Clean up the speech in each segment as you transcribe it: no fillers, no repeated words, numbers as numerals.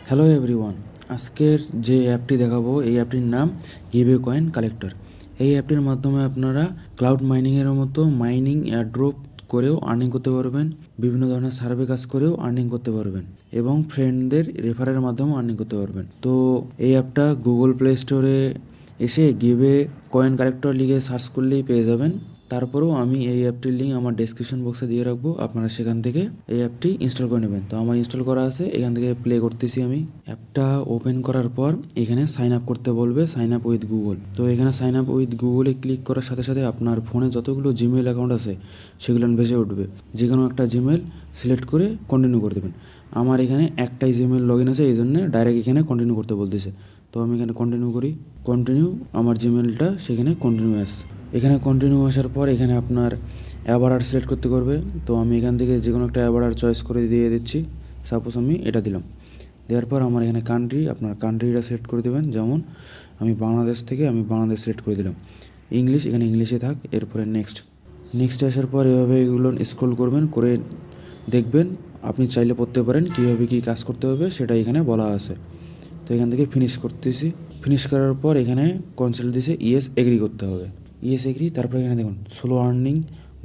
Hello everyone, আজকের যে অ্যাপটি দেখাবো এই অ্যাপটির নাম গিভ এ কয়েন কালেক্টর। এই অ্যাপটির মাধ্যমে আপনারা ক্লাউড মাইনিংয়ের মতো মাইনিং এয়ারড্রপ করেও আর্নিং করতে পারবেন, বিভিন্ন ধরনের সার্ভে কাজ করেও আর্নিং করতে পারবেন এবং ফ্রেন্ডদের রেফারের মাধ্যমেও আর্নিং করতে পারবেন। তো এই অ্যাপটা গুগল প্লে স্টোরে এসে গিভ এ কয়েন কালেক্টর লিখে সার্চ করলেই পেয়ে যাবেন। তারপরেও আমি এই অ্যাপটির লিঙ্ক আমার ডেসক্রিপশন বক্সে দিয়ে রাখবো, আপনারা সেখান থেকে এই অ্যাপটি ইনস্টল করে নেবেন। তো আমার ইনস্টল করা আছে, এখান থেকে প্লে করতেছি আমি। অ্যাপটা ওপেন করার পর এখানে সাইন আপ করতে বলবে, সাইন আপ উইথ গুগল। তো এখানে সাইন আপ উইথ গুগলে ক্লিক করার সাথে সাথে আপনার ফোনে যতগুলো জিমেল অ্যাকাউন্ট আছে সেগুলো ভেসে উঠবে। যে কোনো একটা জিমেল সিলেক্ট করে কন্টিনিউ করে দেবেন। আমার এখানে একটাই জিমেল লগ ইন আছে, এই জন্য ডাইরেক্ট এখানে কন্টিনিউ করতে বলতেছে। তো আমি এখানে কন্টিনিউ করি। কন্টিনিউ, আমার জিমেলটা সেখানে কন্টিনিউ আসে। এখানে কন্টিনিউ আসার পর এখানে আপনার অ্যাভারার সিলেক্ট করতে করবে। তো আমি এখান থেকে যে কোনো একটা অ্যাভারার চয়েস করে দিয়ে দিচ্ছি। সাপোজ আমি এটা দিলাম। দেওয়ার পর আমার এখানে কান্ট্রি, আপনার কান্ট্রিটা সিলেক্ট করে দেবেন। যেমন আমি বাংলাদেশ থেকে আমি বাংলাদেশ সিলেক্ট করে দিলাম। ইংলিশ, এখানে ইংলিশে থাক। এরপরে নেক্সট আসার পর এভাবে এগুলো স্ক্রল করবেন, করে দেখবেন আপনি চাইলে পড়তে পারেন কীভাবে কী কাজ করতে হবে সেটা এখানে বলা আছে। তো এখান থেকে ফিনিশ করতেছি। ফিনিশ করার পর এখানে কনসেন্ট দিছে ইয়েস এগ্রি করতে হবে। Yes agree. তারপরে এখানে দেখুন slow earning,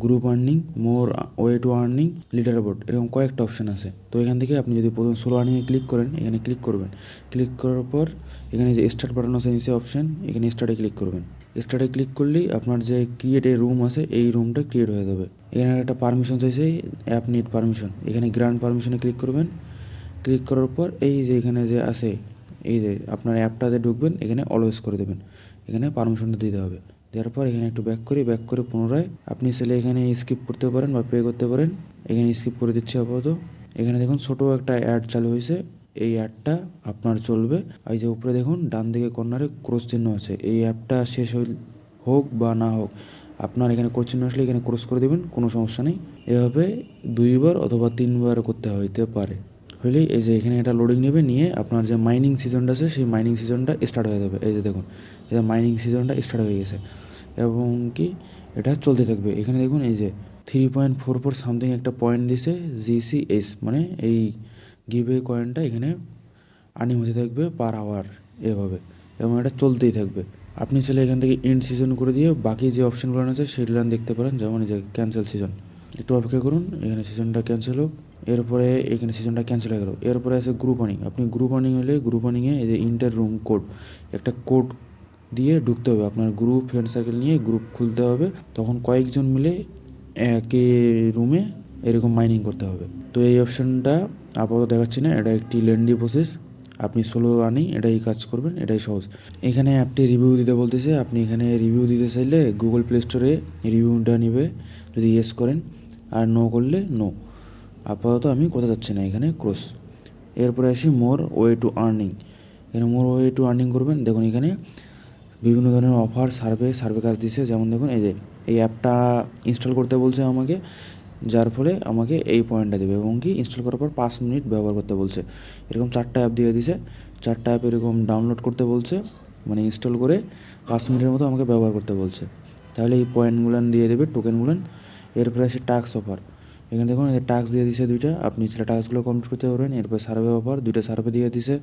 group earning, more way to earning, leader board, এরকম কয়েকটা অপশান আছে। তো এখান থেকে আপনি যদি প্রথম স্লো আর্নিংয়ে ক্লিক করেন, এখানে ক্লিক করবেন। ক্লিক করার পর এখানে যে স্টার্ট বাটন আছে নিচে অপশান, এখানে স্টার্টে ক্লিক করবেন। স্টার্টে ক্লিক করলেই আপনার যে ক্রিয়েট এ রুম আছে এই রুমটা ক্রিয়েট হয়ে যাবে। এখানে একটা পারমিশন চাইছে, অ্যাপ নিড পারমিশন, এখানে গ্রান্ট পারমিশনে ক্লিক করবেন। ক্লিক করার পর এই যে এখানে যে আছে, এই যে আপনার অ্যাপটাতে ঢুকবেন, এখানে অলওয়েজ করে দেবেন। এখানে পারমিশনটা দিতে হবে। দেওয়ার পর এখানে একটু ব্যাক করে পুনরায় আপনি চাইলে এখানে স্কিপ করতে পারেন বা পে করতে পারেন। এখানে স্কিপ করে দিচ্ছি আপাতত। এখানে দেখুন ছোটো একটা অ্যাড চালু হয়েছে, এই অ্যাডটা আপনার চলবে। এই যে উপরে দেখুন ডান দিকে কর্নারে ক্রস চিহ্ন আছে, এই অ্যাপটা শেষ হোক বা না হোক, আপনার এখানে ক্রস চিহ্ন আসলে এখানে ক্রস করে দেবেন, কোনো সমস্যা নেই। এভাবে 2বার অথবা 3বার করতে হইতে পারে। হইলেই এই যে এখানে এটা লোডিং নেবে, নিয়ে আপনার যে মাইনিং সিজনটা আছে সেই মাইনিং সিজনটা স্টার্ট হয়ে যাবে। এই যে দেখুন, এই যে মাইনিং সিজনটা স্টার্ট হয়ে গেছে এবং কি এটা চলতে থাকবে। এখানে দেখুন এই যে 3.44 সামথিং একটা পয়েন্ট দিছে GCS, মানে এই গিভওয়ে কয়েনটা এখানে আর্নিং হতে থাকবে পার আওয়ার এভাবে, এবং এটা চলতেই থাকবে। আপনি চাইলে এখান থেকে এন্ড সিজন করে দিয়ে বাকি যে অপশানগুলো আছে সেগুলো দেখতে পারেন, যেমন এই যে ক্যান্সেল সিজন। একটু অপেক্ষা করুন, এখানে সিজনটা ক্যান্সেল হোক। এরপরে এখানে সিজনটা ক্যান্সেল হয়ে গেল। এরপরে আছে গ্রুপ আর্নিং। আপনি গ্রুপ আর্নিং হলে গ্রুপ আর্নিংয়ে এই যে ইন্টার রুম কোড, একটা কোড দিয়ে ঢুকতে হবে। আপনার গ্রুপ ফ্রেন্ড সার্কেল নিয়ে গ্রুপ খুলতে হবে, তখন কয়েকজন মিলে একই রুমে এরকম মাইনিং করতে হবে। তো এই অপশানটা আপাতত দেখাচ্ছি না, এটা একটি লেন্দি প্রসেস। আপনি সোলো আর্নিং এটাই কাজ করবেন, এটাই সহজ। এখানে অ্যাপটি রিভিউ দিতে বলতেছে, আপনি এখানে রিভিউ দিতে চাইলে গুগল প্লে স্টোরে রিভিউটা নেবে যদি ইয়েস করেন, আর নো করলে নো। আপাতত আমি কোথাও যাচ্ছি না, এখানে ক্রস। এরপরে আসি মোর ওয়ে টু আর্নিং। এখানে মোর ওয়ে টু আর্নিং করবেন। দেখুন এখানে বিভিন্ন ধরনের অফার, সার্ভে কাজ দিছে। যেমন দেখুন এই যে এই অ্যাপটা ইনস্টল করতে বলছে আমাকে, যার ফলে আমাকে এই পয়েন্টটা দেবে, এবং কি ইনস্টল করার পর 5 মিনিট ব্যবহার করতে বলছে। এরকম 4টা অ্যাপ দিয়ে দিছে, 4টা অ্যাপ এরকম ডাউনলোড করতে বলছে, মানে ইনস্টল করে 5 মিনিটের মতো আমাকে ব্যবহার করতে বলছে। তাহলে এই পয়েন্টগুলো দিয়ে দেবে, টোকেনগুলো। এরপরে আসে টাস্ক অফার। এখানে দেখুন এই টাস্ক দিয়ে দিছে 2টা, আপনি সেটা টাস্কগুলো কমপ্লিট করতে পারবেন। এরপর সার্ভে অফার, 2টা সার্ভে দিয়ে দিছে।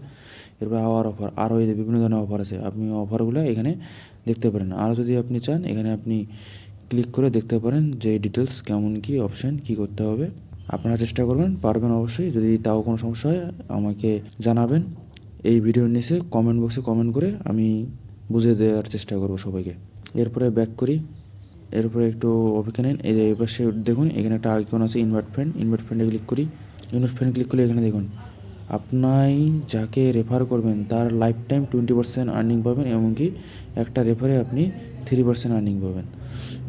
এরপর আওয়ার অফার, আরও এই যে বিভিন্ন ধরনের অফার আছে, আপনি অফারগুলো এখানে দেখতে পারেন। আরও যদি আপনি চান এখানে আপনি ক্লিক করে দেখতে পারেন যে ডিটেলস কেমন কী অপশান কী করতে হবে। আপনারা চেষ্টা করবেন, পারবেন অবশ্যই। যদি তাও কোনো সমস্যা হয় আমাকে জানাবেন এই ভিডিওর নিচে কমেন্ট বক্সে কমেন্ট করে, আমি বুঝিয়ে দেওয়ার চেষ্টা করব সবাইকে। এরপরে ব্যাক করি। এরপরে একটু অপেক্ষা নিন। এই যে এবার সে দেখুন এখানে একটা আইকন আছে ইনভাইট ফ্রেন্ডে ক্লিক করি। ইনভাইট ফ্রেন্ড ক্লিক করলে এখানে দেখুন আপনি যাকে রেফার করবেন তার লাইফ টাইম 20% আর্নিং পাবেন, এমনকি একটা রেফারে আপনি 3% আর্নিং পাবেন।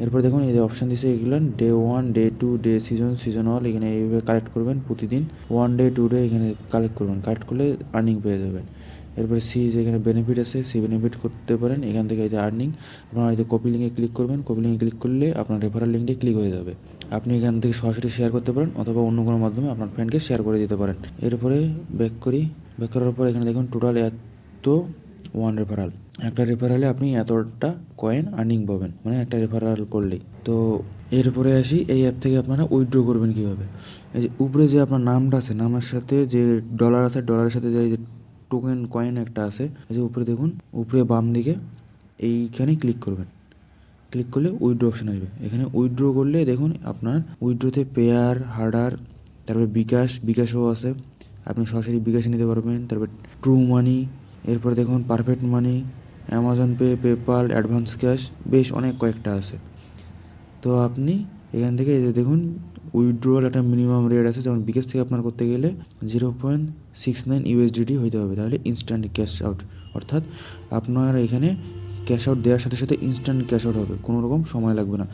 এরপর দেখুন এই যে অপশান দিচ্ছে এগুলো ডে 1, ডে 2, ডে সিজন 1, এখানে এইভাবে কালেক্ট করবেন প্রতিদিন। 1 ডে 2 ডে এখানে কালেক্ট করবেন, কালেক্ট করলে আর্নিং পেয়ে যাবেন। এরপরে যেখানে বেনিফিট আছে সেই বেনিফিট করতে পারেন। এখান থেকে এই যে আর্নিং, আপনার এই যে কপি লিঙ্কে ক্লিক করবেন, কপি লিঙ্কে ক্লিক করলে আপনার রেফারেল লিঙ্কটি ক্লিক হয়ে যাবে। আপনি এখান থেকে সরাসরি শেয়ার করতে পারেন অথবা অন্য কোনো মাধ্যমে আপনার ফ্রেন্ডকে শেয়ার করে দিতে পারেন। এরপরে ব্যাক করার পর এখানে দেখুন টোটাল এত 1 রেফারাল, একটা রেফারালে আপনি এতটা কয়েন আর্নিং পাবেন, মানে একটা রেফারাল করলেই। তো এরপরে আসি এই অ্যাপ থেকে আপনারা উইথড্র করবেন কীভাবে। এই যে উপরে যে আপনার নামটা আছে, নামের সাথে যে ডলার আছে, ডলারের সাথে যে টোকেন কয়েন একটা আছে, এই যে উপরে দেখুন, উপরে বাম দিকে এইখানে ক্লিক করবেন। ক্লিক করলে উইথড্র অপশান আসবে। এখানে উইথড্র করলে দেখুন আপনার উইথড্রোতে পেয়ার, হার্ডার, তারপরে বিকাশও আছে, আপনি সরাসরি বিকাশে নিতে পারবেন। তারপর ট্রু মানি, এরপরে দেখুন perfect money, Amazon Pay, PayPal, advance cash, বেশ অনেক কয়েকটা আছে। তো আপনি এখান থেকে এই যে দেখুন উইথড্রোয়াল একটা মিনিমাম রেট আছে, যেমন বিকাশ থেকে আপনার করতে গেলে 0.69 ইউএসডিটি হইতে হবে, তাহলে ইনস্ট্যান্ট ক্যাশ আউট, অর্থাৎ আপনার এখানে ক্যাশ আউট দেওয়ার সাথে সাথে ইনস্ট্যান্ট ক্যাশ আউট হবে, কোনো রকম সময় লাগবে না।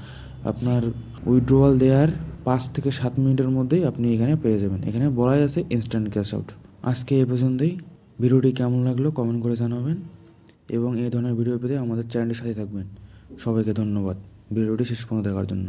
আপনার উইথড্রোয়াল দেওয়ার 5 থেকে 7 মিনিটের মধ্যেই আপনি এখানে পেয়ে যাবেন। এখানে বলাই আছে ইনস্ট্যান্ট ক্যাশ আউট। আজকে এই পর্যন্তই। ভিডিওটি কেমন লাগলো কমেন্ট করে জানাবেন এবং এই ধরনের ভিডিও পেতে আমাদের চ্যানেলের সাথে থাকবেন। সবাইকে ধন্যবাদ ভিডিওটি শেষ পর্যন্ত দেখার জন্য।